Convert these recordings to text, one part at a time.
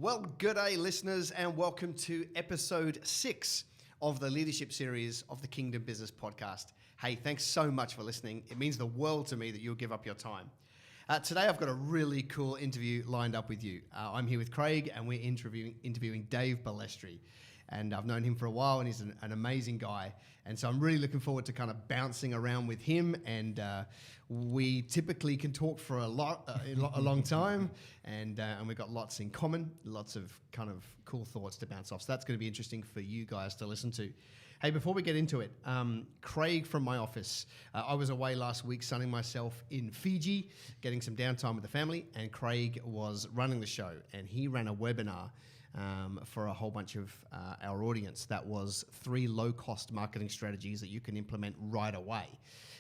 Well, good day, listeners, and welcome to episode 6 of the leadership series of the Kingdom Business Podcast. Hey, thanks so much for listening. It means the world to me that you'll give up your time. Today, I've got a really cool interview lined up with you. I'm here with Craig, and we're interviewing Dave Balestri. And I've known him for a while, and he's an amazing guy. And so I'm really looking forward to kind of bouncing around with him. And we typically can talk for a long time, and we've got lots in common, lots of kind of cool thoughts to bounce off. So that's going to be interesting for you guys to listen to. Hey, before we get into it, Craig from my office. I was away last week sunning myself in Fiji, getting some downtime with the family, and Craig was running the show, and he ran a webinar for a whole bunch of our audience. That was 3 low-cost marketing strategies that you can implement right away.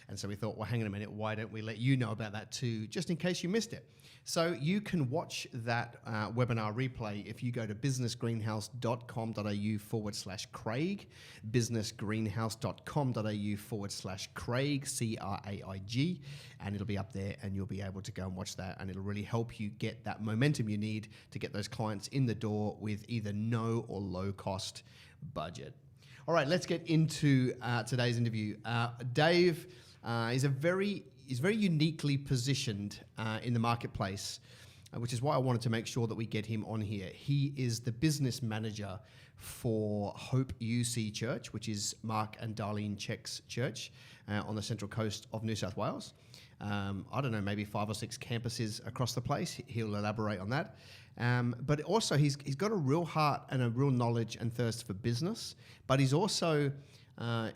And so we thought, well, hang on a minute, why don't we let you know about that too, just in case you missed it. So you can watch that webinar replay if you go to businessgreenhouse.com.au/Craig, businessgreenhouse.com.au/Craig, CRAIG, and it'll be up there and you'll be able to go and watch that, and it'll really help you get that momentum you need to get those clients in the door with either no or low cost budget. All right, let's get into today's interview. Dave is very uniquely positioned in the marketplace, which is why I wanted to make sure that we get him on here. He is the business manager for Hope UC Church, which is Mark and Darlene Check's church on the central coast of New South Wales. I don't know, maybe 5 or 6 campuses across the place. He'll elaborate on that. But also he's got a real heart and a real knowledge and thirst for business, but he's also on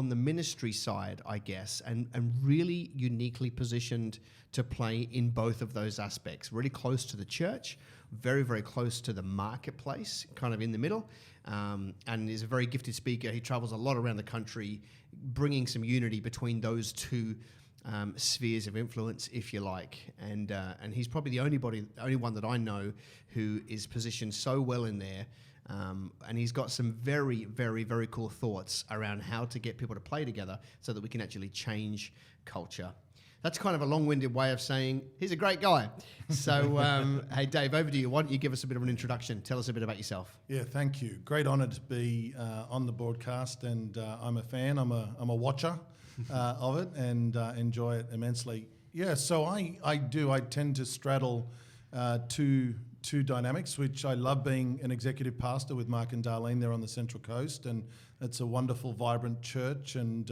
the ministry side, I guess, and really uniquely positioned to play in both of those aspects. Really close to the church, very, very close to the marketplace, kind of in the middle, and is a very gifted speaker. He travels a lot around the country, bringing some unity between those two spheres of influence, if you like, and he's probably the only one that I know who is positioned so well in there, and he's got some very, very, very cool thoughts around how to get people to play together so that we can actually change culture. That's kind of a long-winded way of saying he's a great guy. So, hey, Dave, over to you. Why don't you give us a bit of an introduction? Tell us a bit about yourself. Yeah, thank you. Great honour to be on the broadcast, and I'm a fan. I'm a watcher of it, and enjoy it immensely. Yeah, so I tend to straddle two dynamics, which I love being an executive pastor with Mark and Darlene there on the Central Coast, and it's a wonderful, vibrant church and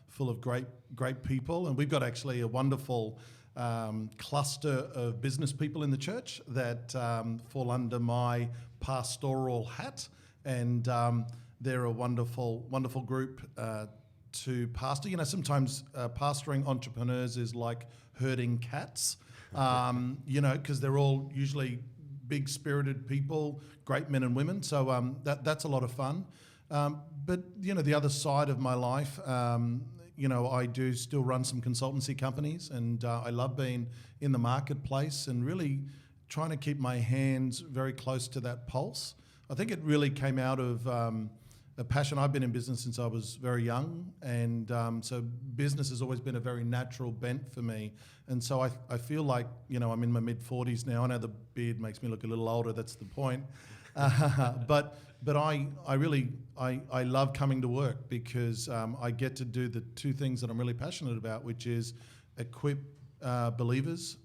full of great people. And we've got actually a wonderful cluster of business people in the church that fall under my pastoral hat, and they're a wonderful group to pastor. You know, sometimes pastoring entrepreneurs is like herding cats, because they're all usually big-spirited people, great men and women. So that's a lot of fun. But the other side of my life, I do still run some consultancy companies, and I love being in the marketplace and really trying to keep my hands very close to that pulse. I think it really came out of a passion. I've been in business since I was very young, and so business has always been a very natural bent for me. And so I feel like, I'm in my mid-40s now. I know the beard makes me look a little older, that's the point. But I really love coming to work because I get to do the 2 things that I'm really passionate about, which is equip believers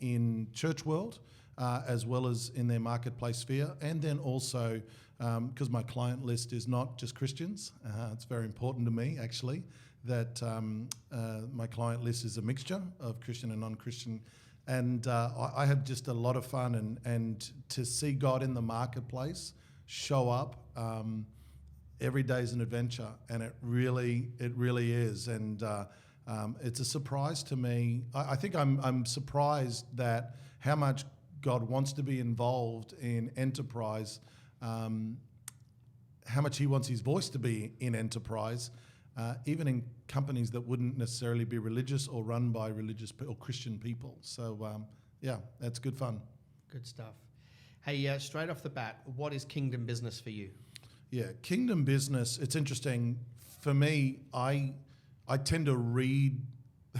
in church world, as well as in their marketplace sphere, and then also because my client list is not just Christians. It's very important to me, actually, that my client list is a mixture of Christian and non-Christian, and I have just a lot of fun, and to see God in the marketplace show up every day is an adventure, and it really is, and it's a surprise to me. I think I'm surprised that how much God wants to be involved in enterprise, how much he wants his voice to be in enterprise, even in companies that wouldn't necessarily be religious or run by religious or Christian people. So, that's good fun. Good stuff. Hey, straight off the bat, what is kingdom business for you? Yeah, kingdom business, it's interesting. For me, I tend to read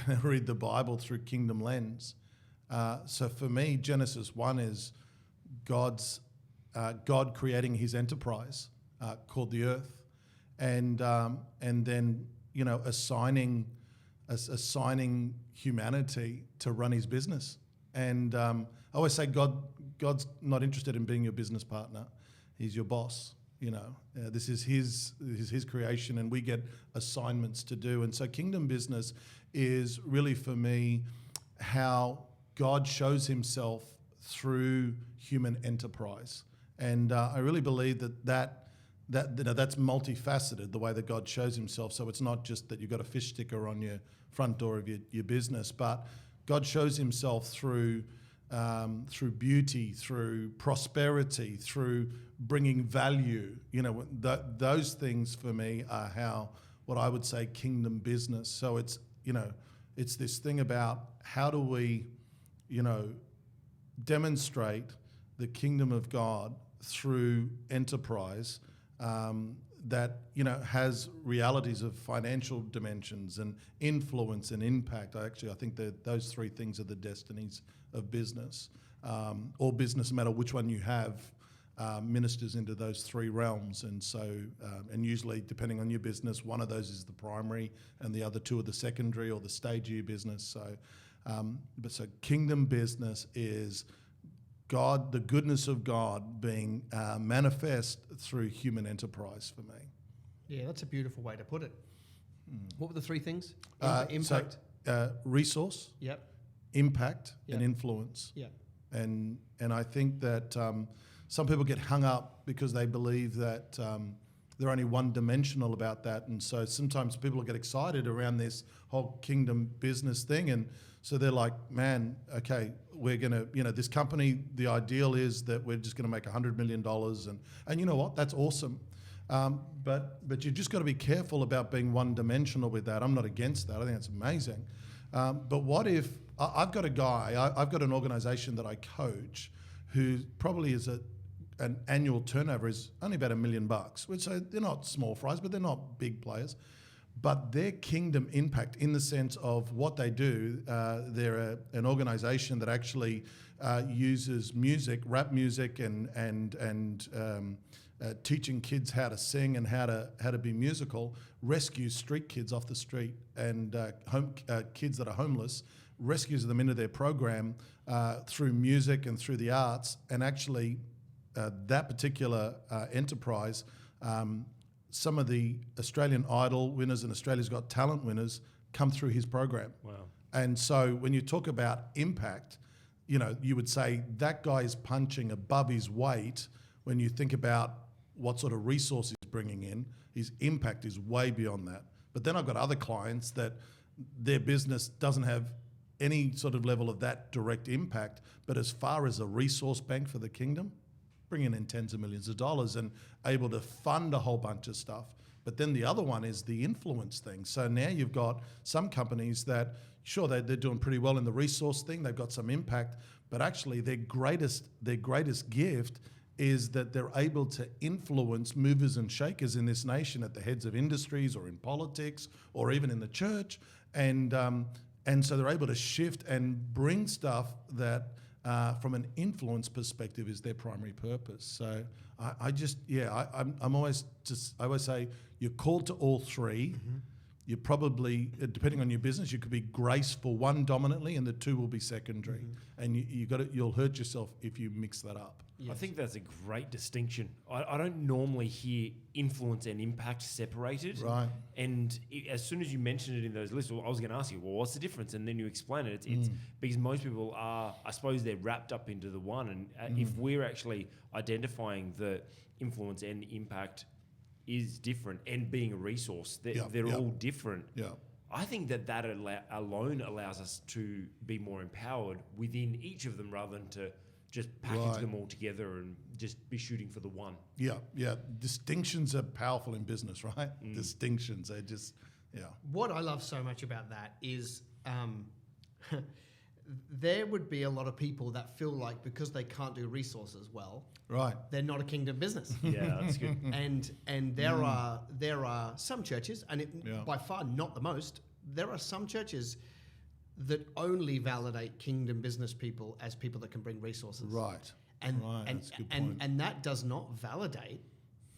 the Bible through kingdom lens. So for me, Genesis 1 is God creating His enterprise called the earth, and then assigning humanity to run His business. And I always say God's not interested in being your business partner; He's your boss. This is his creation, and we get assignments to do. And so kingdom business is really, for me, how God shows Himself through human enterprise. And I really believe that's multifaceted, the way that God shows Himself. So it's not just that you've got a fish sticker on your front door of your business, but God shows Himself through beauty, through prosperity, through bringing value. Those things for me are what I would say kingdom business. So it's this thing about how do we demonstrate the kingdom of God through enterprise that has realities of financial dimensions and influence and impact. I think that those three things are the destinies of business. All business, no matter which one you have, ministers into those three realms. And so, and usually, depending on your business, one of those is the primary, and the other two are the secondary or the stage of your business. So, so kingdom business is God, the goodness of God being manifest through human enterprise for me. Yeah, that's a beautiful way to put it. What were the three things? Impact, resource, yep, impact, yep, and influence. Yep. And I think that some people get hung up because they believe that they're only one-dimensional about that, and so sometimes people get excited around this whole kingdom business thing, and so they're like, man, okay, we're going to, this company, the ideal is that we're just going to make $100 million, and you know what, that's awesome. But you just got to be careful about being one-dimensional with that. I'm not against that. I think that's amazing. But what if, I've got a guy, I've got an organization that I coach who probably is an annual turnover is only about $1 million, which they're not small fries, but they're not big players. But their kingdom impact, in the sense of what they do, they're an organization that actually uses music, rap music, and teaching kids how to sing and how to be musical, rescues street kids off the street and kids that are homeless, rescues them into their program through music and through the arts, and actually that particular enterprise. Some of the Australian Idol winners and Australia's Got Talent winners come through his program. Wow. And so when you talk about impact, you would say that guy is punching above his weight when you think about what sort of resources he's bringing in. His impact is way beyond that. But then I've got other clients that their business doesn't have any sort of level of that direct impact, but as far as a resource bank for the kingdom, bringing in tens of millions of dollars and able to fund a whole bunch of stuff. But then the other one is the influence thing. So now you've got some companies that, sure, they're doing pretty well in the resource thing, they've got some impact, but actually their greatest gift is that they're able to influence movers and shakers in this nation at the heads of industries or in politics or even in the church. And so they're able to shift and bring stuff that from an influence perspective is their primary purpose. So I always say you're called to all three. Mm-hmm. You probably, depending on your business, you could be grace for one dominantly and the two will be secondary. Mm-hmm. And you'll hurt yourself if you mix that up. Yes. I think that's a great distinction. I don't normally hear influence and impact separated. Right. And as soon as you mentioned it in those lists, I was going to ask you, well, what's the difference? And then you explain it. It's because most people are, I suppose they're wrapped up into the one. And if we're actually identifying the influence and impact is different and being a resource, they're all different. Yeah. I think that alone allows us to be more empowered within each of them rather than to just package them all together and just be shooting for the one. Yeah. Distinctions are powerful in business, right? Distinctions, they just, What I love so much about that is there would be a lot of people that feel like because they can't do resources well, right, they're not a kingdom business. Yeah, that's good. And there are some churches, and by far not the most, there are some churches that only validate kingdom business people as people that can bring resources. Right. And, Right, and, that's a good and, point. and that does not validate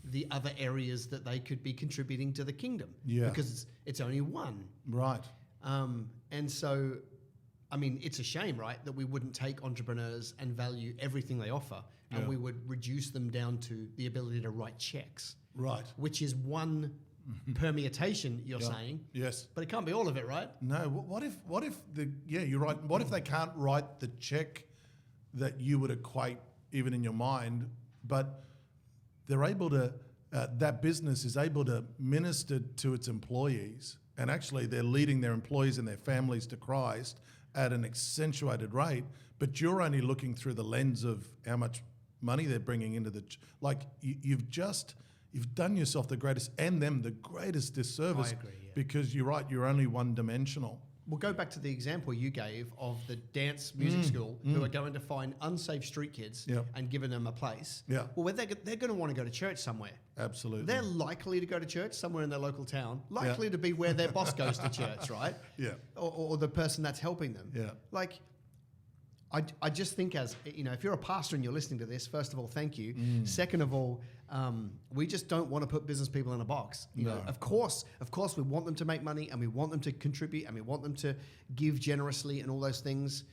the other areas that they could be contributing to the kingdom. Yeah. Because it's only one. Right. And so, I mean, it's a shame, right, that we wouldn't take entrepreneurs and value everything they offer, and Yeah. we would reduce them down to the ability to write checks, Right. which is one permutation, you're Yeah. saying, Yes. but it can't be all of it, right? No. What if you're right. What if they can't write the check that you would equate even in your mind, but they're able to, that business is able to minister to its employees, and actually they're leading their employees and their families to Christ at an accentuated rate, but you're only looking through the lens of how much money they're bringing into the, you've done yourself the greatest and them the greatest disservice. I agree, yeah. Because you're right, you're only one-dimensional. We'll go back to the example you gave of the dance music school who are going to find unsafe street kids Yep. and giving them a place. Yeah. Well, they're going to want to go to church somewhere. Absolutely. They're likely to go to church somewhere in their local town, likely to be where their boss goes to church, right? Yeah. Or the person that's helping them. Yeah. Like, I just think if you're a pastor and you're listening to this, first of all, thank you. Second of all, we just don't want to put business people in a box. You know, of course, we want them to make money and we want them to contribute and we want them to give generously and all those things.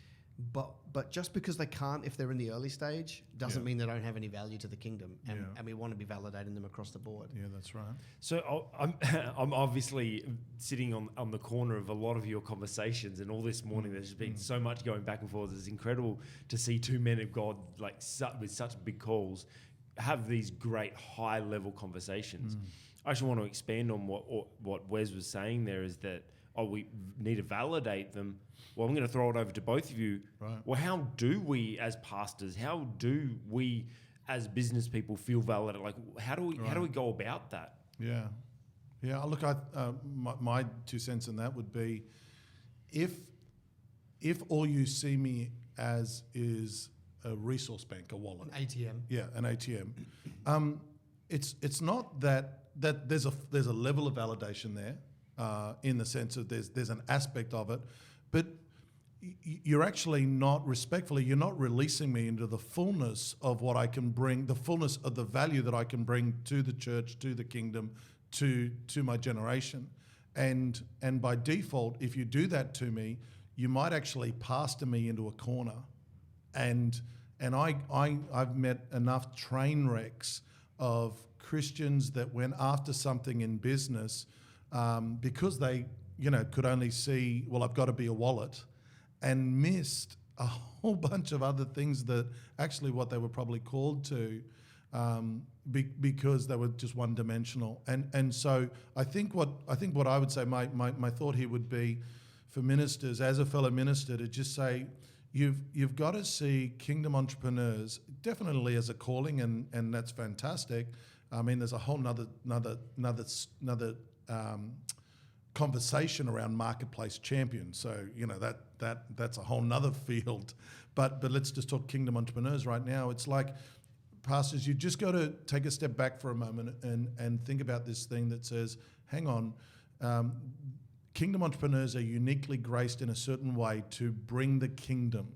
But just because they can't, if they're in the early stage, doesn't mean they don't have any value to the kingdom. And we want to be validating them across the board. Yeah, that's right. So I'm obviously sitting on the corner of a lot of your conversations, and all this morning there's just been so much going back and forth. It's incredible to see two men of God with such big calls have these great high level conversations. I actually want to expand on what Wes was saying there, is that we need to validate them. Well, I'm going to throw it over to both of you. Right. Well, how do we as pastors, how do we as business people feel validated? Like, how do we go about that? Yeah. Yeah, look, my 2 cents in that would be, if all you see me as is a resource bank, a wallet. An ATM. Yeah, an ATM. It's not that there's a level of validation there, in the sense of there's an aspect of it, but you're actually not, respectfully, you're not releasing me into the fullness of what I can bring, the fullness of the value that I can bring to the church, to the kingdom, to my generation. And by default, if you do that to me, you might actually pastor me into a corner. And I've met enough train wrecks of Christians that went after something in business because they could only see, well, I've got to be a wallet, and missed a whole bunch of other things that actually what they were probably called to, because they were just one-dimensional. And so I think what I would say, my thought here would be, for ministers, as a fellow minister, to just say, you've got to see kingdom entrepreneurs definitely as a calling, and that's fantastic. I mean, there's a whole another conversation around marketplace champions. So that's a whole nother field. But let's just talk kingdom entrepreneurs right now. It's like, pastors, you just got to take a step back for a moment and think about this thing that says, hang on, kingdom entrepreneurs are uniquely graced in a certain way to bring the kingdom.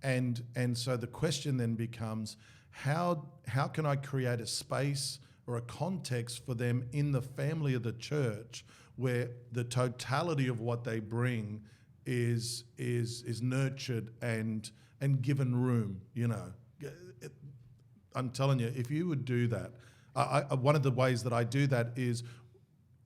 And so the question then becomes, how can I create a space or a context for them in the family of the church where the totality of what they bring is nurtured and given room? I'm telling you, if you would do that, one of the ways that I do that is,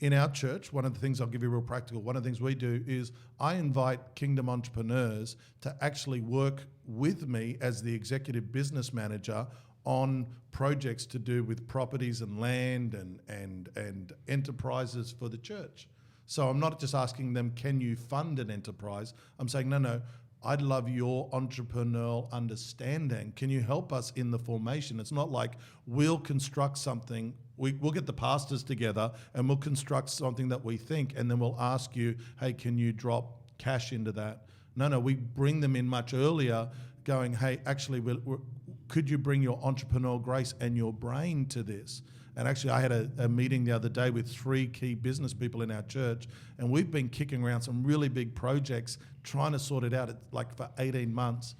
in our church, one of the things, I'll give you real practical, one of the things we do is I invite kingdom entrepreneurs to actually work with me as the executive business manager on projects to do with properties and land and enterprises for the church. So I'm not just asking them, can you fund an enterprise? I'm saying, no, I'd love your entrepreneurial understanding. Can you help us in the formation? It's not like we'll construct something, we'll get the pastors together and we'll construct something that we think, and then we'll ask you, hey, can you drop cash into that? No, we bring them in much earlier, going, hey, actually, could you bring your entrepreneurial grace and your brain to this? And actually, I had a meeting the other day with 3 key business people in our church, and we've been kicking around some really big projects, trying to sort it out for 18 months.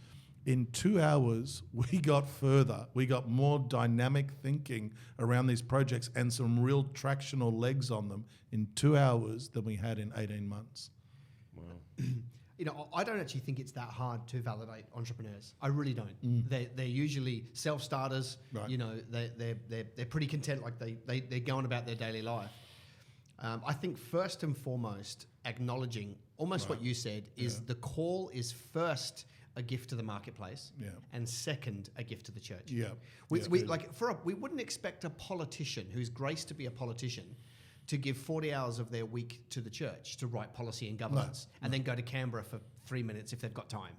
In 2 hours, we got further. We got more dynamic thinking around these projects and some real tractional legs on them in 2 hours than we had in 18 months. Wow. I don't actually think it's that hard to validate entrepreneurs. I really don't. They're usually self-starters. Right. They're pretty content, like they're going about their daily life. I think first and foremost, acknowledging almost what you said is the call is first a gift to the marketplace, and second a gift to the church. We wouldn't expect a politician who's graced to be a politician to give 40 hours of their week to the church to write policy and governance, and then go to Canberra for 3 minutes if they've got time.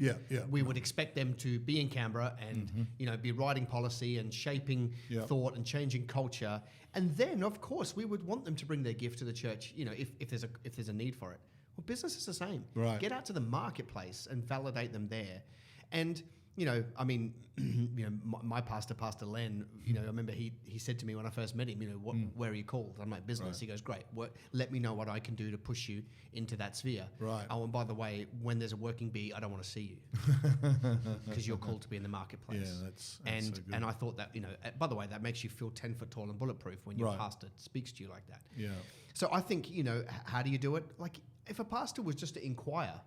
We would expect them to be in Canberra and be writing policy and shaping thought and changing culture. And then, of course, we would want them to bring their gift to the church. If there's a need for it. Well, business is the same. Right. Get out to the marketplace and validate them there. And my pastor, Pastor Len, I remember he said to me when I first met him, where are you called? I'm like, business. Right. He goes, great. Let me know what I can do to push you into that sphere. Right. Oh, and by the way, when there's a working bee, I don't want to see you because you're called to be in the marketplace. Yeah, that's so good. And I thought that, by the way, that makes you feel 10 foot tall and bulletproof when your pastor speaks to you like that. Yeah. So I think, how do you do it? Like, if a pastor was just to inquire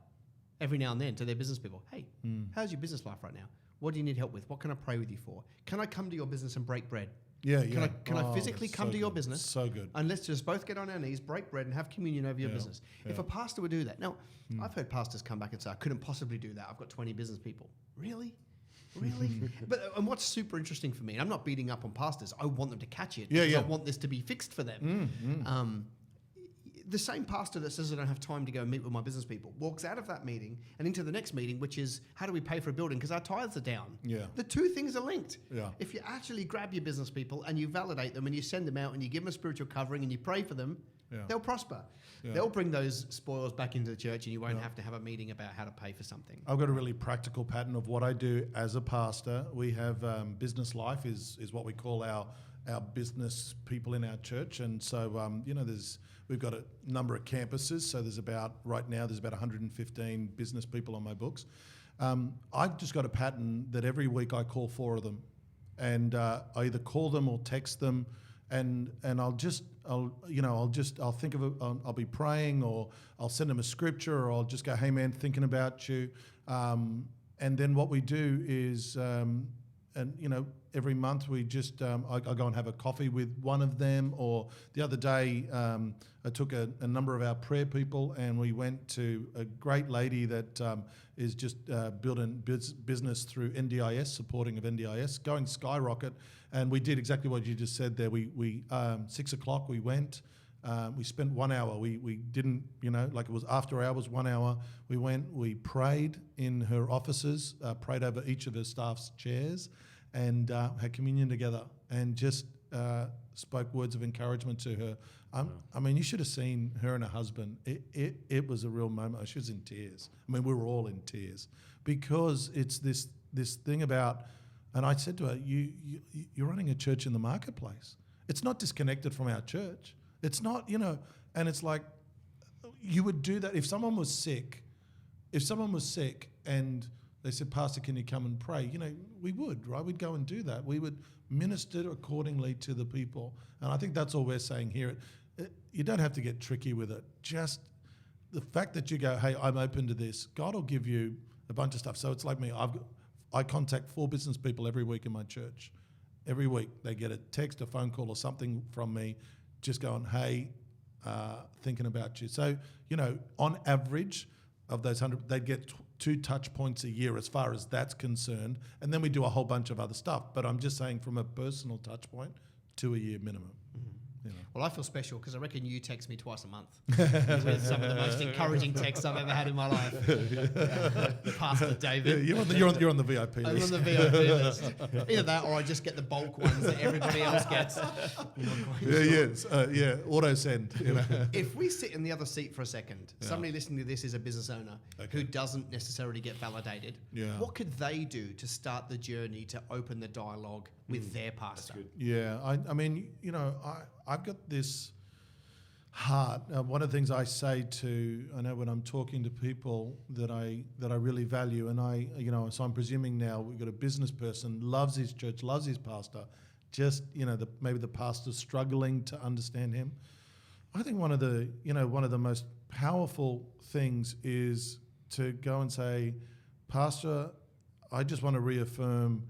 every now and then to their business people, hey, how's your business life right now? What do you need help with? What can I pray with you for? Can I come to your business and break bread? Can I physically come to your business? So good. And let's just both get on our knees, break bread, and have communion over your business. If a pastor would do that. Now, I've heard pastors come back and say, I couldn't possibly do that. I've got 20 business people. Really? And what's super interesting for me, and I'm not beating up on pastors, I want them to catch it. Because I want this to be fixed for them. The same pastor that says I don't have time to go meet with my business people walks out of that meeting and into the next meeting, which is how do we pay for a building because our tithes are down. The two things are linked. If you actually grab your business people and you validate them and you send them out and you give them a spiritual covering and you pray for them, they'll prosper. They'll bring those spoils back into the church and you won't have to have a meeting about how to pay for something. I've got a really practical pattern of what I do as a pastor. We have business life is what we call our business people in our church. And so, we've got a number of campuses. So right now there's about 115 business people on my books. I've just got a pattern that every week I call 4 of them, and I either call them or text them, and I'll think of it. I'll be praying, or I'll send them a scripture, or I'll just go, hey man, thinking about you. And then what we do is, every month we just I go and have a coffee with one of them. Or the other day I took a number of our prayer people and we went to a great lady that is just building business through NDIS, supporting of NDIS, going skyrocket. And we did exactly what you just said there. We 6 o'clock we went. We spent 1 hour. We didn't, like it was after hours, 1 hour. We went, we prayed in her offices, prayed over each of her staff's chairs, and had communion together, and just spoke words of encouragement to her. I mean, you should have seen her and her husband. It was a real moment. She was in tears. I mean, we were all in tears because it's this thing about. And I said to her, "You're running a church in the marketplace. It's not disconnected from our church. It's not, And it's like you would do that if someone was sick. If someone was sick and they said, Pastor, can you come and pray? We would, right? We'd go and do that. We would minister accordingly to the people. And I think that's all we're saying here. You don't have to get tricky with it. Just the fact that you go, hey, I'm open to this, God will give you a bunch of stuff. So it's like me. I contact 4 business people every week in my church. Every week they get a text, a phone call or something from me just going, hey, thinking about you. So, on average of those 100, they'd get 2 touch points a year as far as that's concerned. And then we do a whole bunch of other stuff. But I'm just saying from a personal touch point, 2 a year minimum. Well, I feel special because I reckon you text me twice a month with some of the most encouraging texts I've ever had in my life. Pastor David. You're on the VIP list. I'm on the VIP list. Either that or I just get the bulk ones that everybody else gets. Auto send. If we sit in the other seat for a second, somebody listening to this is a business owner who doesn't necessarily get validated. What could they do to start the journey to open the dialogue with their pastor. That's good. Yeah, I mean, I've got this heart. One of the things I say I know when I'm talking to people that I really value, and so I'm presuming now we've got a business person, loves his church, loves his pastor, just, maybe the pastor's struggling to understand him. I think one of the most powerful things is to go and say, Pastor, I just want to reaffirm,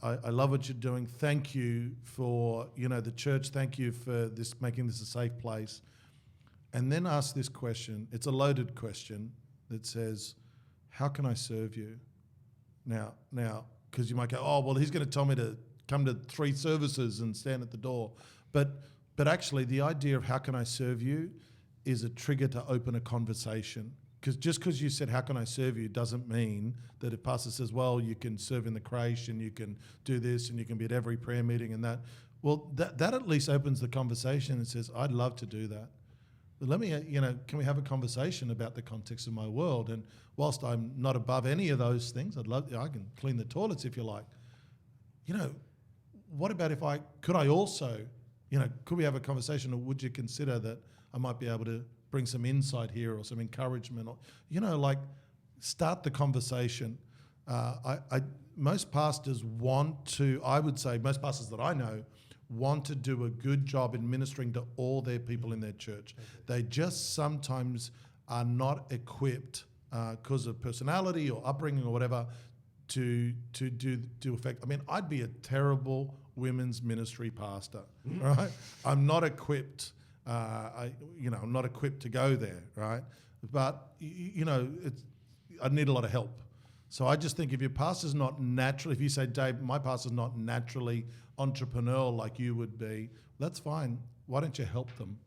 I love what you're doing. Thank you for, the church. Thank you for making this a safe place. And then ask this question. It's a loaded question that says, how can I serve you? Now, because you might go, oh, well, he's going to tell me to come to 3 services and stand at the door. But actually, the idea of how can I serve you is a trigger to open a conversation. Because just because you said, how can I serve you, doesn't mean that if pastor says, well, you can serve in the creche and you can do this and you can be at every prayer meeting and that. Well, that at least opens the conversation and says, I'd love to do that. But let me, can we have a conversation about the context of my world? And whilst I'm not above any of those things, I can clean the toilets if you like. What about could we have a conversation, or would you consider that I might be able to bring some insight here or some encouragement, or start the conversation. Most pastors I would say most pastors that I know want to do a good job in ministering to all their people in their church. They just sometimes are not equipped because of personality or upbringing or whatever to do effect. I mean, I'd be a terrible women's ministry pastor, right? I'm not equipped. I'm not equipped to go there, right? But I need a lot of help. So I just think if your pastor's not naturally, if you say, Dave, my pastor's not naturally entrepreneurial like you would be, that's fine. Why don't you help them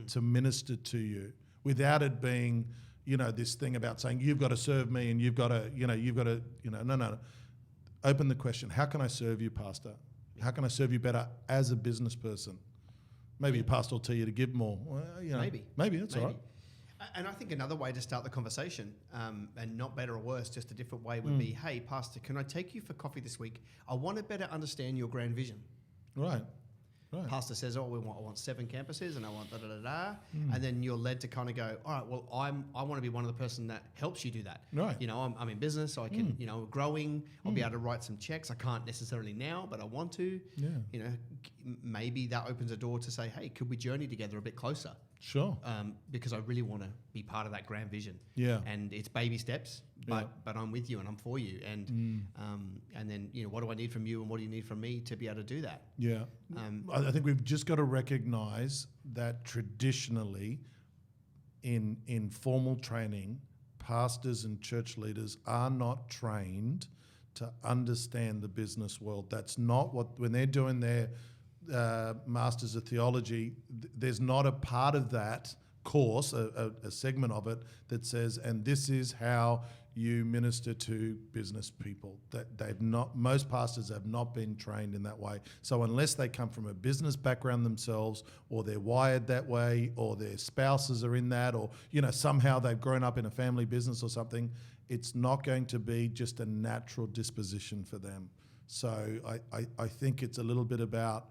to minister to you without it being, this thing about saying you've got to serve me and you've got to, no. Open the question. How can I serve you, Pastor? How can I serve you better as a business person? Maybe your pastor will tell you to give more. Well, maybe that's all right. And I think another way to start the conversation, and not better or worse, just a different way, would be, hey, Pastor, can I take you for coffee this week? I want to better understand your grand vision. Right. Pastor says, I want 7 campuses and I want da-da-da-da. And then you're led to kind of go, all right, well, I want to be one of the person that helps you do that. Right. I'm in business, so I can, growing. I'll be able to write some checks. I can't necessarily now, but I want to. Yeah. Maybe that opens a door to say, hey, could we journey together a bit closer? Sure. Because I really want to be part of that grand vision. Yeah. And it's baby steps, but I'm with you and I'm for you. And then, what do I need from you and what do you need from me to be able to do that? Yeah. I think we've just got to recognize that traditionally in formal training, pastors and church leaders are not trained to understand the business world. That's not when they're doing their Masters of Theology, there's not a part of that course, a segment of it that says, and this is how you minister to business people. That most pastors have not been trained in that way. So unless they come from a business background themselves, or they're wired that way, or their spouses are in that, or somehow they've grown up in a family business or something, it's not going to be just a natural disposition for them. So I think it's a little bit about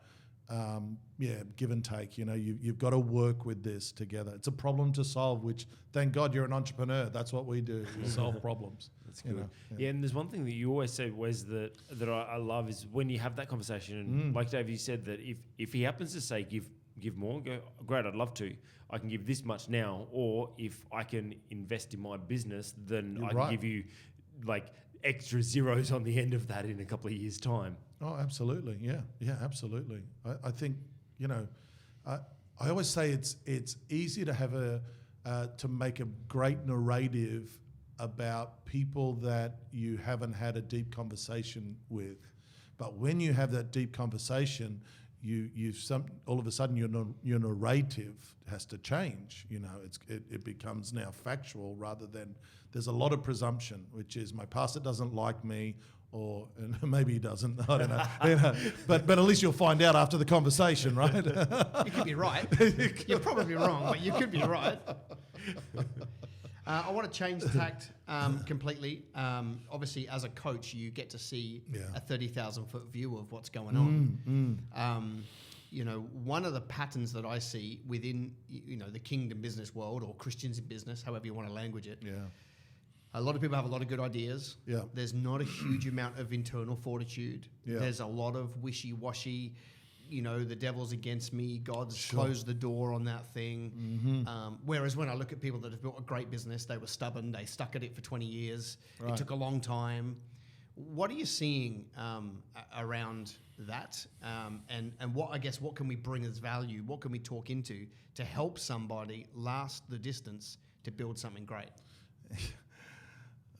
give and take. You've got to work with this together. It's a problem to solve, which, thank God you're an entrepreneur. That's what we do. We solve problems. That's good. Yeah, and there's one thing that you always say, Wes, that I love is when you have that conversation, and like Dave, you said that if he happens to say give more, go, great, I'd love to. I can give this much now, or if I can invest in my business, then I can give you extra zeros on the end of that in a couple of years' time. Oh, absolutely. Yeah, absolutely. I think, I always say it's easy to have to make a great narrative about people that you haven't had a deep conversation with. But when you have that deep conversation, all of a sudden your narrative has to change. It becomes now factual rather than, there's a lot of presumption, which is my pastor doesn't like me, and maybe he doesn't. I don't know. But at least you'll find out after the conversation, right? You could be right. You're probably wrong, but you could be right. I want to change tact completely. Obviously, as a coach, you get to see a 30,000-foot view of what's going on. You know, one of the patterns that I see within, you know, the kingdom business world, or Christians in business, however you want to language it. Yeah. A lot of people have a lot of good ideas. Yeah. There's not a huge amount of internal fortitude. Yeah. There's a lot of wishy-washy. You know, the devil's against me. God's Sure. closed the door on that thing. Whereas when I look at people that have built a great business, they were stubborn. They stuck at it for 20 years. Right. It took a long time. What are you seeing around that? And what, I guess, what can we bring as value? What can we talk into to help somebody last the distance to build something great?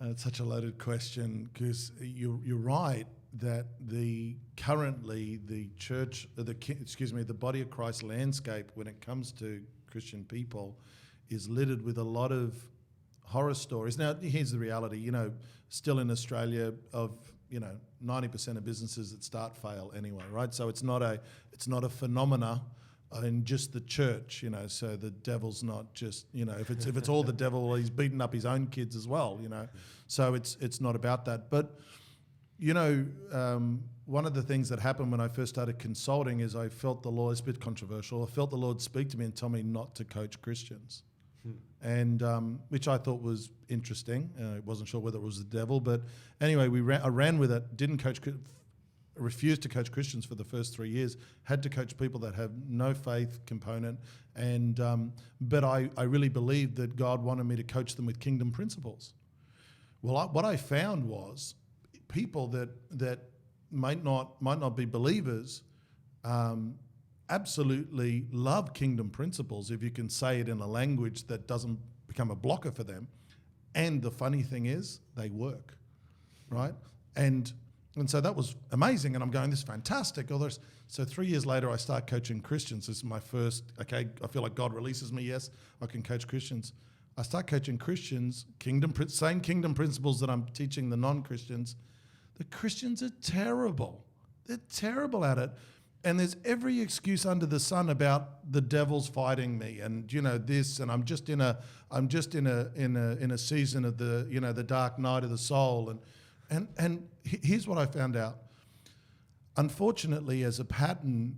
It's such a loaded question, because you're right that currently the church, the body of Christ landscape when it comes to Christian people is littered with a lot of horror stories. Now, here's the reality, you know, still in Australia, of, you know, 90% of businesses that start fail anyway, right? So it's not a phenomena in just the church, you know. So the devil's not just, you know, if it's all the devil, well, he's beating up his own kids as well, you know. So it's not about that. But, you know, one of the things that happened when I first started consulting is I felt the Lord, it's a bit controversial, I felt the Lord speak to me and tell me not to coach Christians. And which I thought was interesting. I wasn't sure whether it was the devil, but anyway, I ran with it. Refused to coach Christians for the first 3 years. Had to coach people that have no faith component, and but I really believed that God wanted me to coach them with kingdom principles. Well, what I found was people that might not be believers. Absolutely love kingdom principles if you can say it in a language that doesn't become a blocker for them. And the funny thing is, they work, right? And so that was amazing. And I'm going, this is fantastic. So 3 years later, I start coaching Christians. This is my first, okay, I feel like God releases me. Yes, I can coach Christians. I start coaching Christians, same kingdom principles that I'm teaching the non-Christians. The Christians are terrible. They're terrible at it. And there's every excuse under the sun about the devil's fighting me, and, you know, this, and I'm just in a season of the, you know, the dark night of the soul, and here's what I found out. Unfortunately, as a pattern,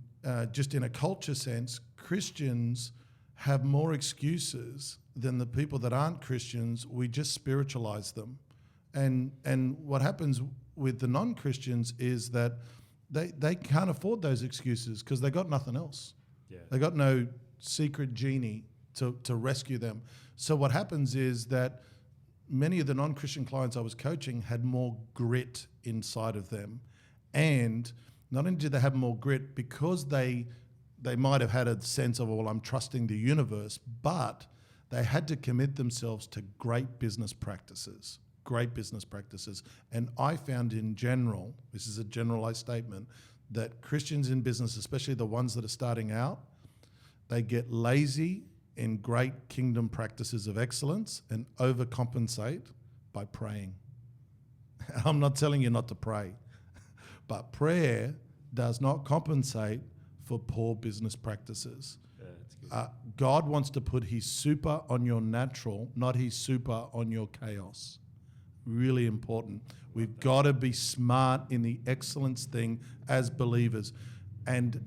just in a culture sense, Christians have more excuses than the people that aren't Christians. We just spiritualize them, and what happens with the non-Christians is that they can't afford those excuses because they got nothing else. Yeah. They got no secret genie to rescue them. So what happens is that many of the non-Christian clients I was coaching had more grit inside of them. And not only did they have more grit because they might have had a sense of, well, I'm trusting the universe, but they had to commit themselves to great business practices. And I found in general, this is a generalized statement, that Christians in business, especially the ones that are starting out, they get lazy in great kingdom practices of excellence and overcompensate by praying. I'm not telling you not to pray, but prayer does not compensate for poor business practices. Yeah, that's good. God wants to put his super on your natural, not his super on your chaos. Really important. We've got to be smart in the excellence thing as believers, and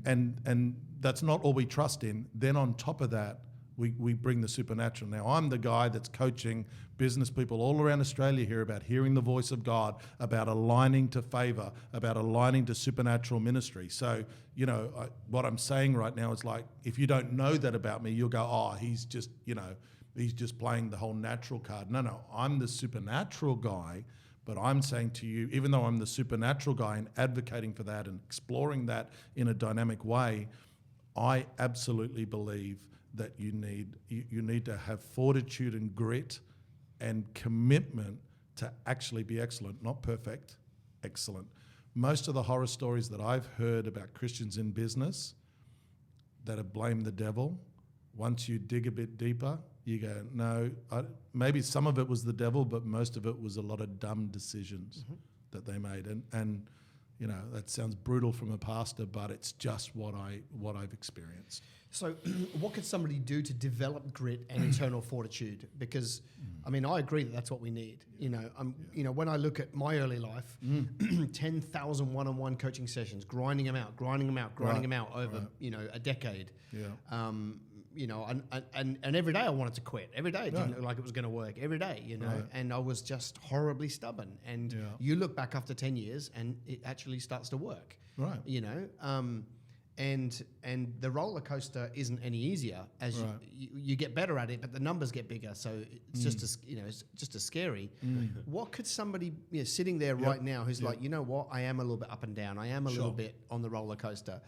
that's not all we trust in. Then on top of that, we bring the supernatural. Now, I'm the guy that's coaching business people all around Australia here about hearing the voice of God, about aligning to favor, about aligning to supernatural ministry. So, you know, what I'm saying right now is, like, if you don't know that about me, you'll go, oh, he's just, you know, he's just playing the whole natural card. No, I'm the supernatural guy, but I'm saying to you, even though I'm the supernatural guy and advocating for that and exploring that in a dynamic way, I absolutely believe that you need to have fortitude and grit and commitment to actually be excellent, not perfect, excellent. Most of the horror stories that I've heard about Christians in business that have blamed the devil, once you dig a bit deeper, you go, no, maybe some of it was the devil, but most of it was a lot of dumb decisions that they made. And that sounds brutal from a pastor, but it's just what I've experienced. So what could somebody do to develop grit and internal fortitude? Because, I mean, I agree that that's what we need. When I look at my early life, 10,000 one-on-one coaching sessions, grinding them out over, a decade. Yeah. And every day I wanted to quit. Every day it didn't look like it was going to work. Every day, Right. and I was just horribly stubborn. And you look back after 10 years and it actually starts to work. Right. And the roller coaster isn't any easier as you get better at it, but the numbers get bigger, so it's just as scary. What could somebody sitting there right now who's like, what, I am a little bit up and down, I am a little bit on the roller coaster.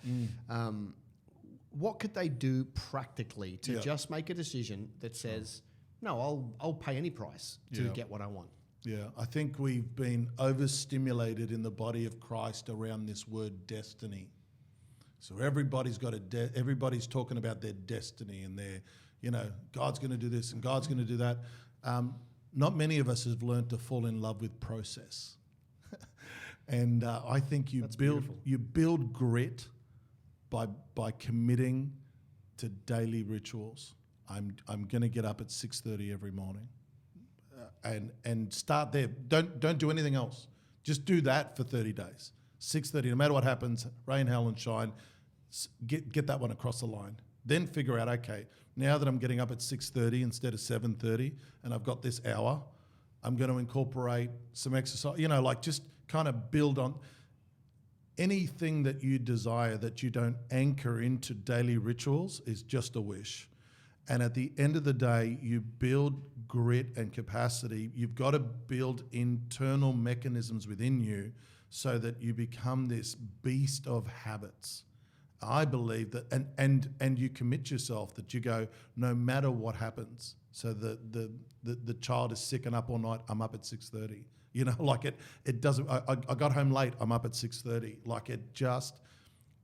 What could they do practically to just make a decision that says, no, I'll pay any price to get what I want? Yeah, I think we've been overstimulated in the body of Christ around this word destiny. So everybody's everybody's talking about their destiny and God's going to do this and God's going to do that. Not many of us have learned to fall in love with process. And I think you build grit by committing to daily rituals. I'm going to get up at 6:30 every morning, and start there. Don't do anything else. Just do that for 30 days. 6:30, no matter what happens, rain, hail, and shine, get that one across the line. Then figure out, okay, now that I'm getting up at 6:30 instead of 7:30, and I've got this hour, I'm going to incorporate some exercise. Just kind of build on anything that you desire that you don't anchor into daily rituals is just a wish. And at the end of the day, you build grit and capacity. You've got to build internal mechanisms within you so that you become this beast of habits. I believe that, and you commit yourself that you go, no matter what happens. So the child is sick and up all night, I'm up at 6:30. It doesn't, I got home late, I'm up at 6:30.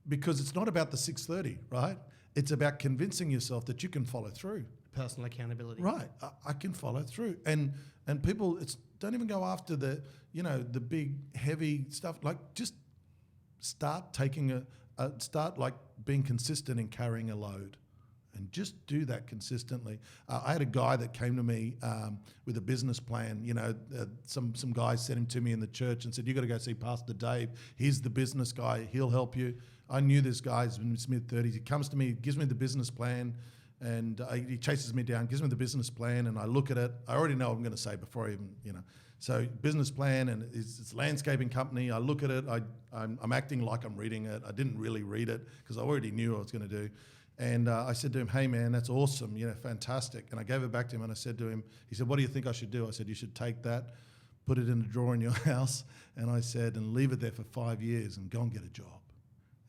Because it's not about the 6:30, right? It's about convincing yourself that you can follow through. Personal accountability. Right, I can follow through. And people, don't even go after the big heavy stuff. Just start taking start being consistent in carrying a load, and just do that consistently. I had a guy that came to me with a business plan. Some guys sent him to me in the church and said, "You got to go see Pastor Dave. He's the business guy. He'll help you." I knew this guy. He's in his mid-30s. He comes to me, gives me the business plan. And he chases me down, gives me the business plan, and I look at it. I already know what I'm going to say before I even, So business plan, and it's a landscaping company. I look at it. I'm acting like I'm reading it. I didn't really read it because I already knew what I was going to do. And I said to him, "Hey, man, that's awesome. Fantastic." And I gave it back to him, and I said to him, he said, "What do you think I should do?" I said, "You should take that, put it in a drawer in your house," and I said, "and leave it there for 5 years and go and get a job."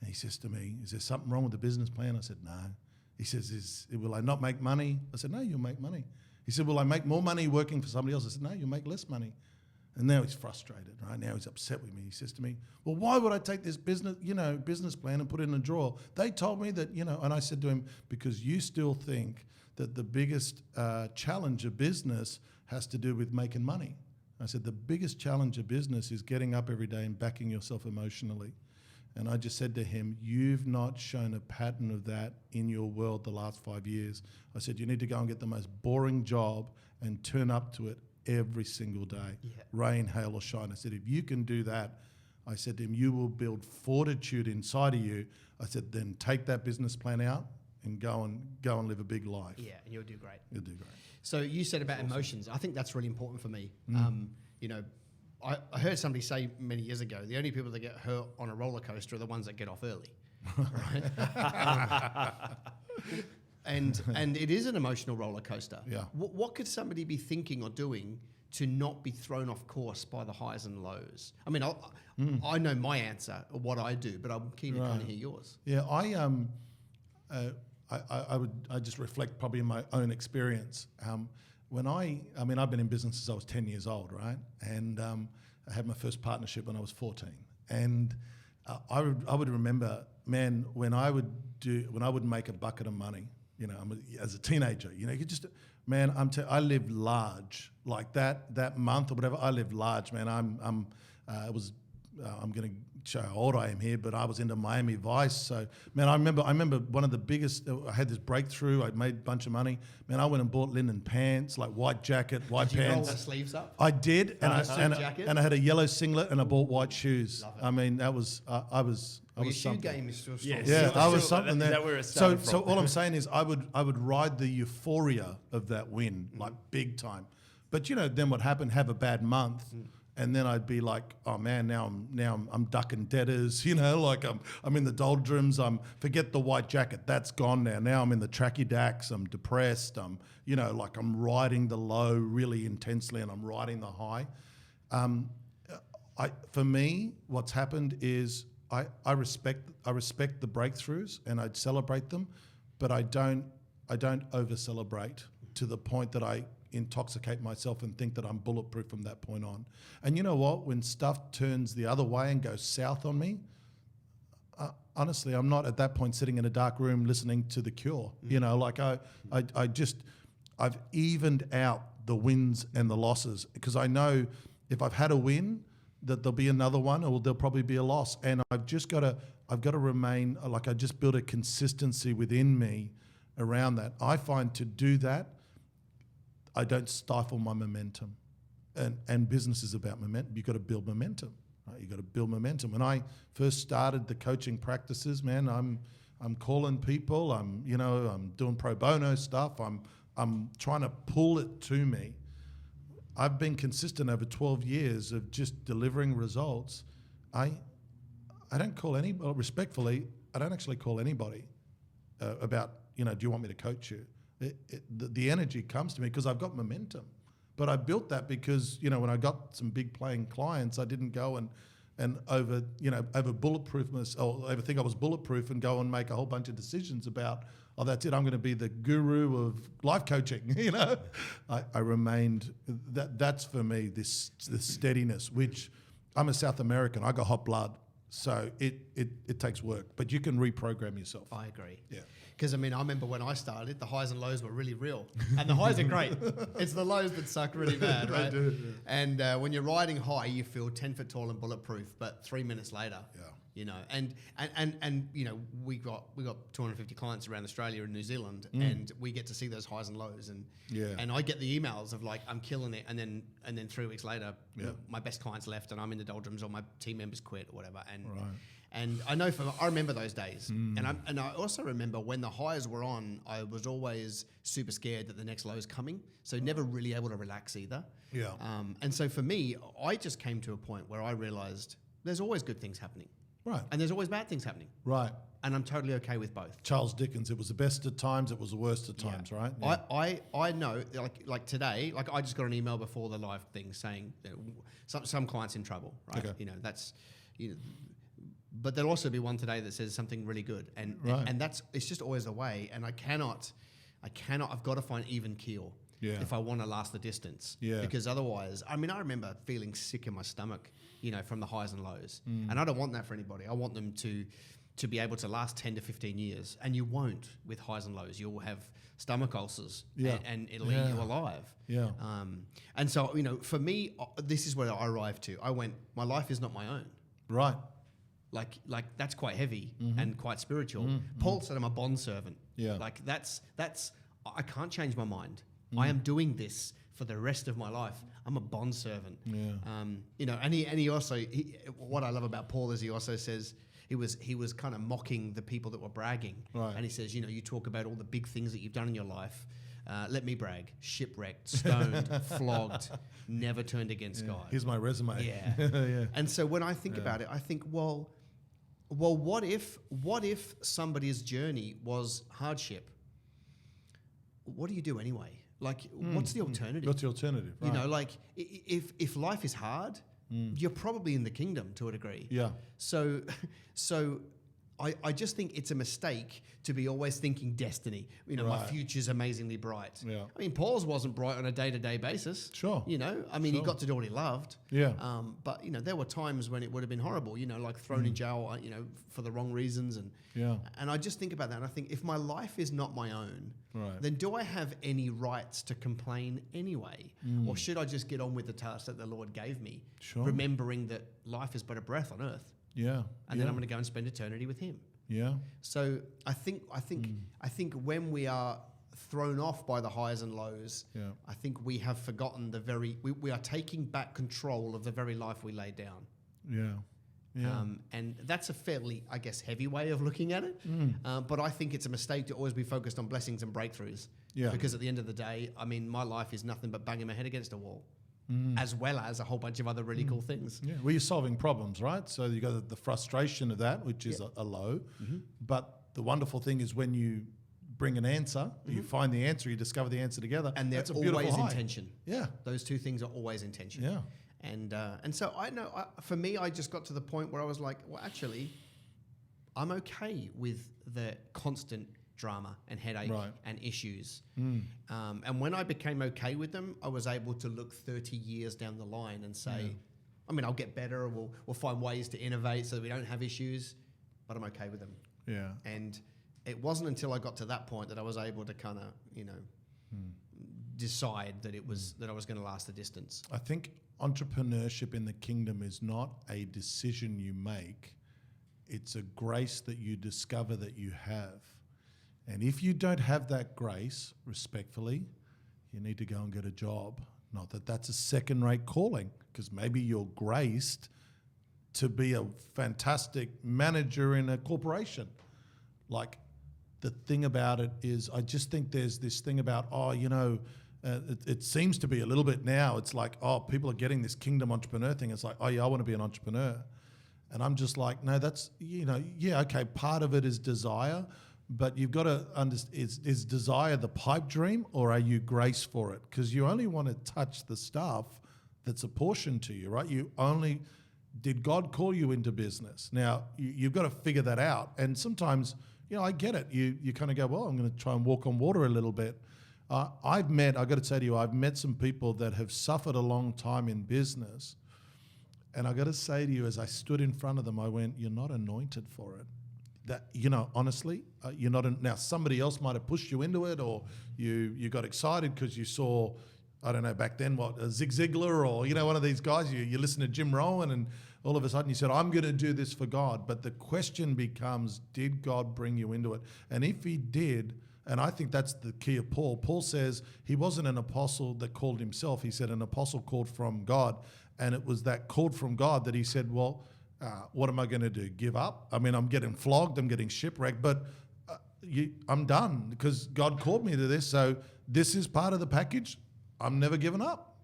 And he says to me, "Is there something wrong with the business plan?" I said, "No." He says, "Will I not make money?" I said, "No, you'll make money." He said, "Will I make more money working for somebody else?" I said, "No, you'll make less money." And now he's frustrated, right? Now he's upset with me. He says to me, "Well, why would I take this business plan and put it in a drawer? They told me that, And I said to him, "Because you still think that the biggest challenge of business has to do with making money." I said, "The biggest challenge of business is getting up every day and backing yourself emotionally." And I just said to him, "You've not shown a pattern of that in your world the last 5 years." I said, "You need to go and get the most boring job and turn up to it every single day, rain, hail, or shine." I said, "If you can do that," I said to him, "you will build fortitude inside of you." I said, "Then take that business plan out and go and live a big life." Yeah, and you'll do great. You'll do great. So you said about emotions. I think that's really important for me. I heard somebody say many years ago, the only people that get hurt on a roller coaster are the ones that get off early. Right? And it is an emotional roller coaster. Yeah. What could somebody be thinking or doing to not be thrown off course by the highs and lows? I mean, I know my answer, or what I do, but I'm keen to kind of hear yours. Yeah, I just reflect probably in my own experience. I've been in business since I was 10 years old, right? And I had my first partnership when I was 14. And I would remember, man, when I would make a bucket of money, as a teenager, you could just, man, I lived large like that month or whatever. I lived large, man. It was I'm going to show how old I am here, but I was into Miami Vice. So, man, I remember one of the biggest. I had this breakthrough. I made a bunch of money. Man, I went and bought linen pants, like white jacket, white Did you roll pants. the sleeves up? I did, and jacket? I had a yellow singlet, and I bought white shoes. Love it. I mean, that was I was Your shoe something. game is still strong. Yes. Yeah, So- I was so something that- there. is that where it so, started so from? all I'm saying is, I would ride the euphoria of that win, like big time. But then what happened? Have a bad month, and then I'd be like, oh man, now I'm ducking debtors. Like I'm in the doldrums. Forget the white jacket, that's gone now. Now I'm in the tracky dacks. I'm depressed. Like I'm riding the low really intensely, and I'm riding the high. For me, what's happened is I respect the breakthroughs, and I'd celebrate them, but I don't over celebrate to the point that I intoxicate myself and think that I'm bulletproof from that point on. And you know what? When stuff turns the other way and goes south on me, honestly, I'm not at that point sitting in a dark room listening to The Cure. Like I've evened out the wins and the losses, because I know if I've had a win, that there'll be another one, or there'll probably be a loss. And I've got to remain, like, I just build a consistency within me around that. I find to do that, I don't stifle my momentum. And business is about momentum. You've got to build momentum. Right? You've got to build momentum. When I first started the coaching practices, man, I'm calling people. I'm doing pro bono stuff. I'm trying to pull it to me. I've been consistent over 12 years of just delivering results. I don't call respectfully, I don't actually call anybody about, do you want me to coach you? The energy comes to me because I've got momentum. But I built that because, when I got some big playing clients, I didn't go and over bulletproofness, or overthink I was bulletproof and go and make a whole bunch of decisions about, oh, that's it, I'm going to be the guru of life coaching. I remained, that's for me, this steadiness, which I'm a South American, I got hot blood. So it takes work, but you can reprogram yourself. I agree. Yeah. Because, I remember when I started, the highs and lows were really real. And the highs are great. It's the lows that suck really bad, right? They do, yeah. And when you're riding high, you feel 10 foot tall and bulletproof, but 3 minutes later, and we got 250 clients around Australia and New Zealand, and we get to see those highs and lows. And I get the emails of like, I'm killing it. And then 3 weeks later, my best clients left and I'm in the doldrums, or my team members quit or whatever. And I know I remember those days. And I also remember when the highs were on, I was always super scared that the next low is coming. So never really able to relax either. Yeah. And so for me, I just came to a point where I realized there's always good things happening. Right. And there's always bad things happening. Right. And I'm totally okay with both. Charles Dickens, it was the best at times, it was the worst at times, right? Yeah. I know, like today, like I just got an email before the live thing saying some clients in trouble, right? Okay. But there'll also be one today that says something really good, and it's just always a way. And I've got to find even keel if I want to last the distance. Yeah. Because otherwise, I remember feeling sick in my stomach, from the highs and lows, and I don't want that for anybody. I want them to be able to last 10 to 15 years, and you won't with highs and lows. You'll have stomach ulcers, and it'll eat you alive. Yeah. And so, for me, this is where I arrived to. I went, my life is not my own. Right. Like that's quite heavy and quite spiritual. Paul said I'm a bond servant. Yeah. Like that's I can't change my mind. I am doing this for the rest of my life. I'm a bond servant. Yeah. And he also what I love about Paul is he also says he was kind of mocking the people that were bragging. Right. And he says, you talk about all the big things that you've done in your life. Let me brag: shipwrecked, stoned, flogged, never turned against God. Here's my resume. Yeah. Yeah. And so when I think about it, I think, well, what if somebody's journey was hardship? What do you do anyway? Like, what's the alternative? What's the alternative? Right. Like if life is hard, you're probably in the kingdom to a degree. Yeah. So I just think it's a mistake to be always thinking destiny. You know, my Right. future's amazingly bright. Yeah. I mean, Paul's wasn't bright on a day-to-day basis. Sure. You know, I mean, he Sure. got to do what he loved. Yeah. But, you know, there were times when it would have been horrible, you know, like thrown in jail, you know, for the wrong reasons. Yeah. And I just think about that and I think if my life is not my own, Right. then do I have any rights to complain anyway? Or should I just get on with the task that the Lord gave me? Sure. Remembering that life is but a breath on earth. Yeah. And then I'm going to go and spend eternity with him. Yeah. So I think when we are thrown off by the highs and lows, Yeah. I think we have forgotten we are taking back control of the very life we laid down. Yeah. Yeah. And that's a fairly, I guess, heavy way of looking at it. But I think it's a mistake to always be focused on blessings and breakthroughs. Yeah. Because at the end of the day, I mean, my life is nothing but banging my head against a wall, as well as a whole bunch of other really cool things. Yeah, well, you're solving problems, right? So you got the frustration of that, which is a low. But the wonderful thing is when you bring an answer, you find the answer, you discover the answer together, And they're that's a beautiful always high. intention. Yeah, Those two things are always intention. yeah, And so I know, for me, I just got to the point where I was like, well, actually, I'm okay with the constant drama and headache Right. and issues. And when I became okay with them, I was able to look 30 years down the line and say, I mean, I'll get better. We'll find ways to innovate so that we don't have issues, but I'm okay with them. yeah. And it wasn't until I got to that point that I was able to kind of, you know, decide that that I was going to last the distance. I think entrepreneurship in the kingdom is not a decision you make. It's a grace that you discover that you have. And if you don't have that grace, respectfully, you need to go and get a job. Not that that's a second-rate calling, because maybe you're graced to be a fantastic manager in a corporation. Like, the thing about it is, I just think there's this thing about, it seems to be a little bit now. It's like, people are getting this kingdom entrepreneur thing. It's like, I want to be an entrepreneur. And I'm just like, no, that's, okay, part of it is desire, but you've got to understand, is desire the pipe dream or are you grace for it? Because you only want to touch the stuff that's apportioned to you, right? Did God call you into business? Now, you've got to figure that out. And sometimes, I get it. You kind of go, well, I'm going to try and walk on water a little bit. I've got to say to you, I've met some people that have suffered a long time in business. And I got to say to you, as I stood in front of them, I went, you're not anointed for it. That, honestly, you're not. Now, somebody else might have pushed you into it, or you got excited because you saw, I don't know, back then, a Zig Ziglar or, one of these guys, you listen to Jim Rohn and all of a sudden you said, I'm going to do this for God. But the question becomes, did God bring you into it? And if he did, and I think that's the key of Paul. Paul says he wasn't an apostle that called himself. He said an apostle called from God. And it was that called from God that he said, well, what am I going to do? Give up? I mean, I'm getting flogged, I'm getting shipwrecked, but I'm done because God called me to this. So this is part of the package. I'm never giving up,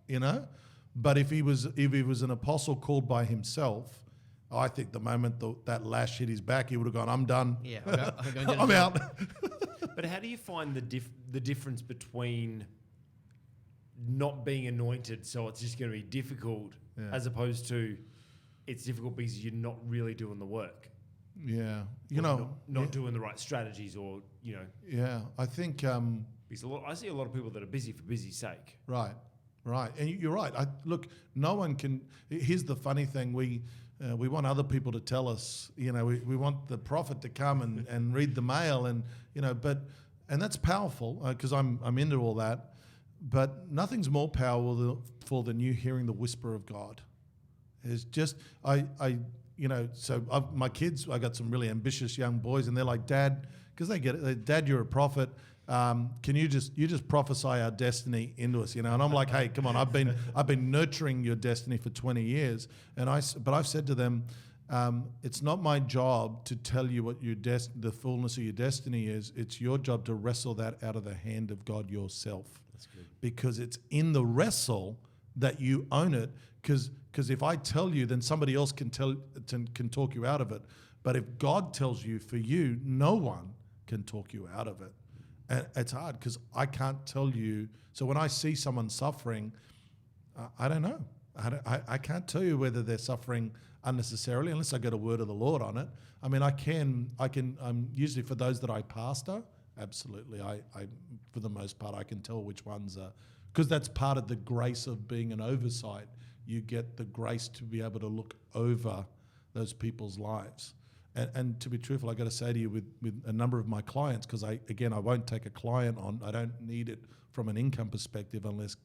But if he was an apostle called by himself, I think the moment that lash hit his back, he would have gone, I'm done. Yeah, I'm out. But how do you find the difference between not being anointed, so it's just going to be difficult, as opposed to it's difficult because you're not really doing the work? Yeah, not doing the right strategies, or Yeah, I think because I see a lot of people that are busy for busy's sake. Right, and you're right. Look, no one can. Here's the funny thing: we want other people to tell us. We want the prophet to come and read the mail, and and that's powerful because I'm into all that. But nothing's more powerful than you hearing the whisper of God. It's just so my kids, I got some really ambitious young boys, and they're like, Dad, because they get it. Dad, you're a prophet. Can you just prophesy our destiny into us, And I'm like, hey, come on, I've been nurturing your destiny for 20 years, but I've said to them, it's not my job to tell you what the fullness of your destiny is. It's your job to wrestle that out of the hand of God yourself. That's good. Because it's in the wrestle that you own it. Because if I tell you, then somebody else can talk you out of it. But if God tells you, for you, no one can talk you out of it. And it's hard because I can't tell you. So when I see someone suffering, I don't know. I can't tell you whether they're suffering unnecessarily, unless I get a word of the Lord on it. I mean, usually for those that I pastor, absolutely. I for the most part, I can tell which ones are, because that's part of the grace of being an oversight. You get the grace to be able to look over those people's lives. And to be truthful, I got to say to you, with a number of my clients, because I won't take a client on. I don't need it from an income perspective unless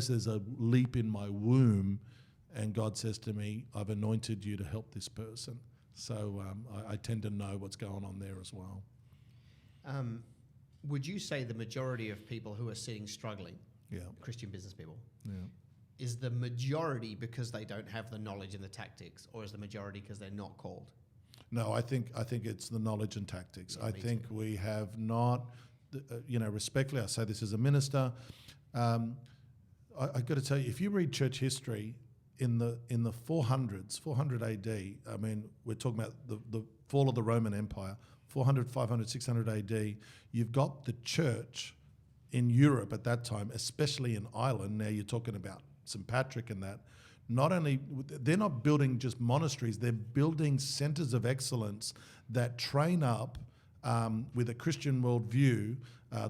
there's a leap in my womb, and God says to me, "I've anointed you to help this person." So I tend to know what's going on there as well. Would you say the majority of people who are sitting struggling, Yeah, Christian business people, yeah. is the majority because they don't have the knowledge and the tactics, or is the majority because they're not called? No, I think it's the knowledge and tactics. Yeah, I me think too. we have not, respectfully, I say this as a minister. I got to tell you, if you read church history in the 400s, 400 AD, I mean, we're talking about the fall of the Roman Empire, 400, 500, 600 AD. You've got the church in Europe at that time, especially in Ireland. Now you're talking about St. Patrick and that. Not only, they're not building just monasteries, they're building centers of excellence that train up with a Christian worldview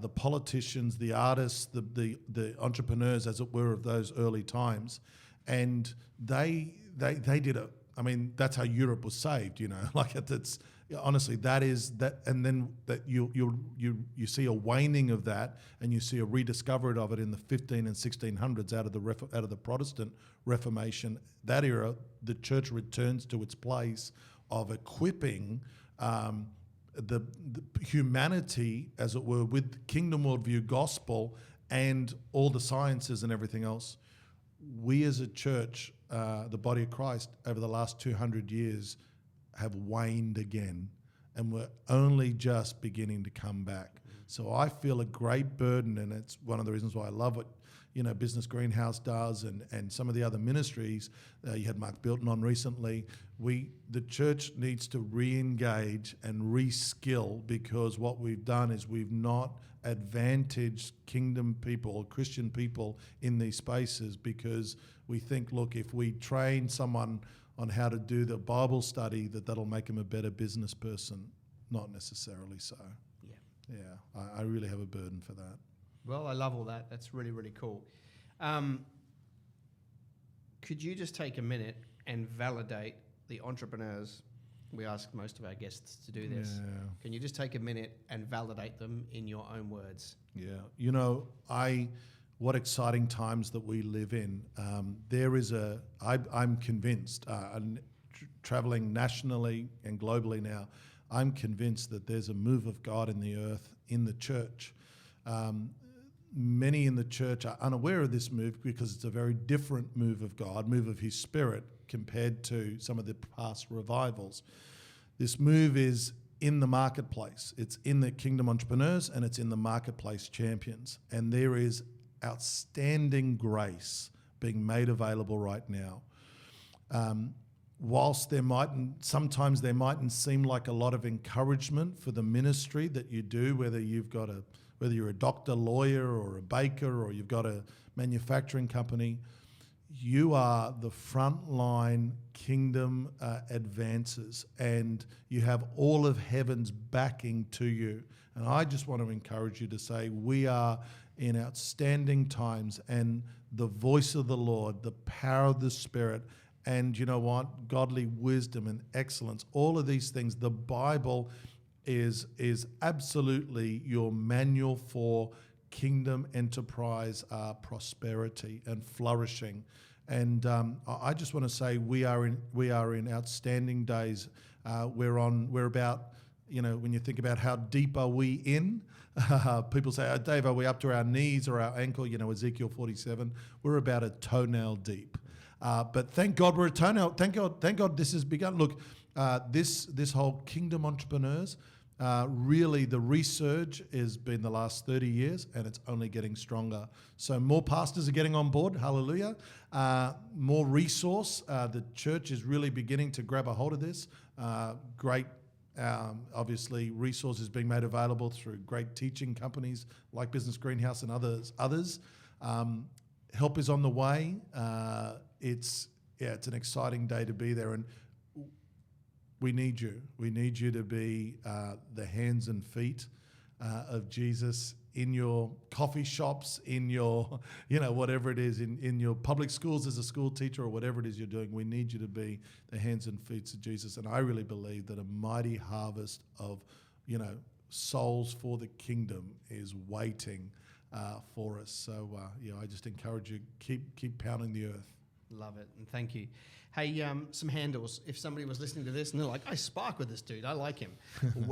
the politicians, the artists, the entrepreneurs, as it were, of those early times. And they did it. I mean, that's how Europe was saved, like it's honestly, that is that. And then that you see a waning of that, and you see a rediscovery of it in the 15 and 1600s out of the Protestant Reformation. That era, the church returns to its place of equipping the humanity, as it were, with kingdom worldview, gospel, and all the sciences and everything else. We as a church, the body of Christ, over the last 200 years have waned again, and we're only just beginning to come back. So I feel a great burden, and it's one of the reasons why I love what Business Greenhouse does, and some of the other ministries. You had Mark Bilton on recently. The church needs to re-engage and re-skill, because what we've done is we've not advantaged kingdom people or Christian people in these spaces, because we think, look, if we train someone on how to do the Bible study, that'll make them a better business person. Not necessarily so. Yeah, I really have a burden for that. Well, I love all that. That's really, really cool. Could you just take a minute and validate the entrepreneurs? We ask most of our guests to do this. Yeah. Can you just take a minute and validate them in your own words? Yeah. What exciting times that we live in. I'm convinced, traveling nationally and globally now, I'm convinced that there's a move of God in the earth, in the church. Many in the church are unaware of this move, because it's a very different move of God, move of His Spirit, compared to some of the past revivals. This move is in the marketplace. It's in the kingdom entrepreneurs, and it's in the marketplace champions. And there is outstanding grace being made available right now. Whilst sometimes there mightn't seem like a lot of encouragement for the ministry that you do, whether you're a doctor, lawyer, or a baker, or you've got a manufacturing company, you are the frontline kingdom advances, and you have all of heaven's backing to you. And I just want to encourage you to say, we are in outstanding times, and the voice of the Lord, the power of the Spirit, and you know what? Godly wisdom and excellence, all of these things, the Bible is absolutely your manual for kingdom enterprise, prosperity and flourishing. And I just want to say we are in outstanding days. We're about, when you think about how deep are we in, people say, "Oh, Dave, are we up to our knees or our ankle?" Ezekiel 47. We're about a toenail deep. But thank God we're a toenail. Thank God this has begun. Look, this whole kingdom entrepreneurs, really the resurge has been the last 30 years, and it's only getting stronger. So more pastors are getting on board. Hallelujah. More resource. The church is really beginning to grab a hold of this. Great, obviously, resources being made available through great teaching companies like Business Greenhouse and others. Help is on the way. It's it's an exciting day to be there, and we need you. We need you to be the hands and feet of Jesus in your coffee shops, in your, whatever it is, in your public schools as a school teacher or whatever it is you're doing. We need you to be the hands and feet of Jesus. And I really believe that a mighty harvest of, souls for the kingdom is waiting for us. So, I just encourage you, keep pounding the earth. Love it, and thank you. Hey, some handles. If somebody was listening to this and they're like, I spark with this dude, I like him.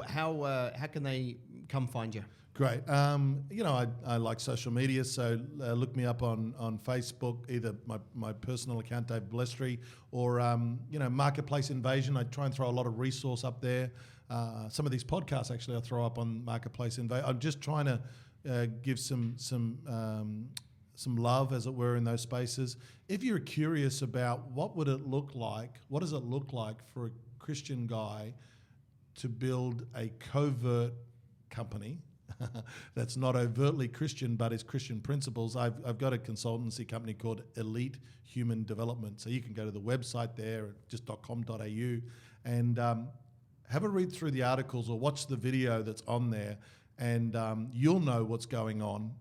How can they come find you? Great. I like social media, so look me up on Facebook, either my personal account, Dave Balestri, or, Marketplace Invasion. I try and throw a lot of resource up there. Some of these podcasts, actually, I throw up on Marketplace Invasion. I'm just trying to give some love, as it were, in those spaces. If you're curious about what does it look like for a Christian guy to build a covert company that's not overtly Christian but is Christian principles, I've got a consultancy company called Elite Human Development. So you can go to the website there, just .com.au, and have a read through the articles or watch the video that's on there, and you'll know what's going on,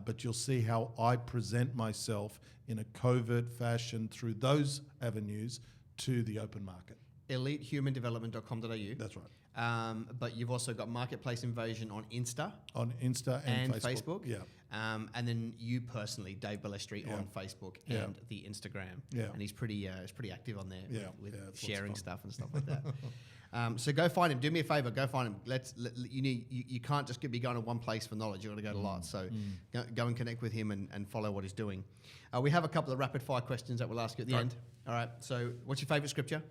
but you'll see how I present myself in a covert fashion through those avenues to the open market. EliteHumanDevelopment.com.au. That's right. But you've also got Marketplace Invasion on Insta. On Insta and Facebook. Yeah. And then you personally, Dave Balestri, on Facebook and the Instagram. Yeah. And he's pretty active on there with sharing stuff and stuff like that. So go find him. Do me a favor. Go find him. You can't just be going to one place for knowledge. You've got to go to lots. So go and connect with him and follow what he's doing. We have a couple of rapid fire questions that we'll ask you at the end. All right. So what's your favorite scripture?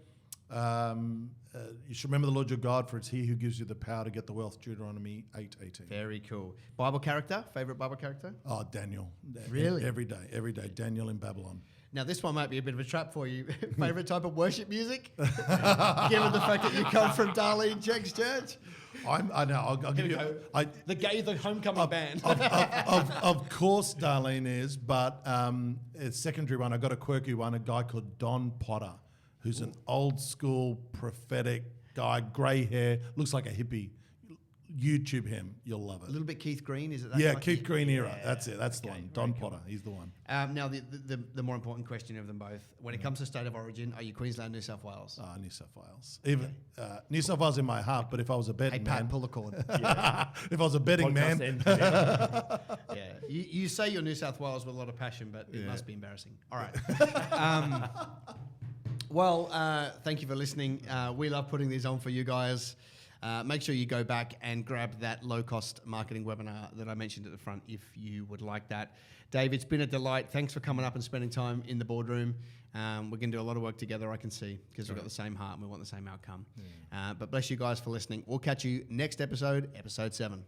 You should remember the Lord your God, for it's He who gives you the power to get the wealth. Deuteronomy 8:18. Very cool. Bible character? Favorite Bible character? Oh, Daniel. Really? Every day. Daniel in Babylon. Now, this one might be a bit of a trap for you. Favorite type of worship music? Given the fact that you come from Darlene Jack's church? I know. I'll give you. The homecoming band. Of course, Darlene is, but a secondary one. I got a quirky one. A guy called Don Potter, who's an old school prophetic guy, grey hair, looks like a hippie. YouTube him, you'll love it. A little bit Keith Green, is it? That yeah, like Keith Green era. Yeah. That's it. That's the one. Don Potter, he's the one. Now, the more important question of them both: when it comes to state of origin, are you Queensland, New South Wales? New South Wales. Even New South Wales in my heart, but if I was a betting man, Pat, pull the cord. If I was a betting man, you say you're New South Wales with a lot of passion, but it must be embarrassing. All right. Well, thank you for listening. We love putting these on for you guys. Make sure you go back and grab that low-cost marketing webinar that I mentioned at the front if you would like that. Dave, it's been a delight. Thanks for coming up and spending time in the boardroom. We're going to do a lot of work together, I can see, because we've got the same heart and we want the same outcome. But bless you guys for listening. We'll catch you next episode 7.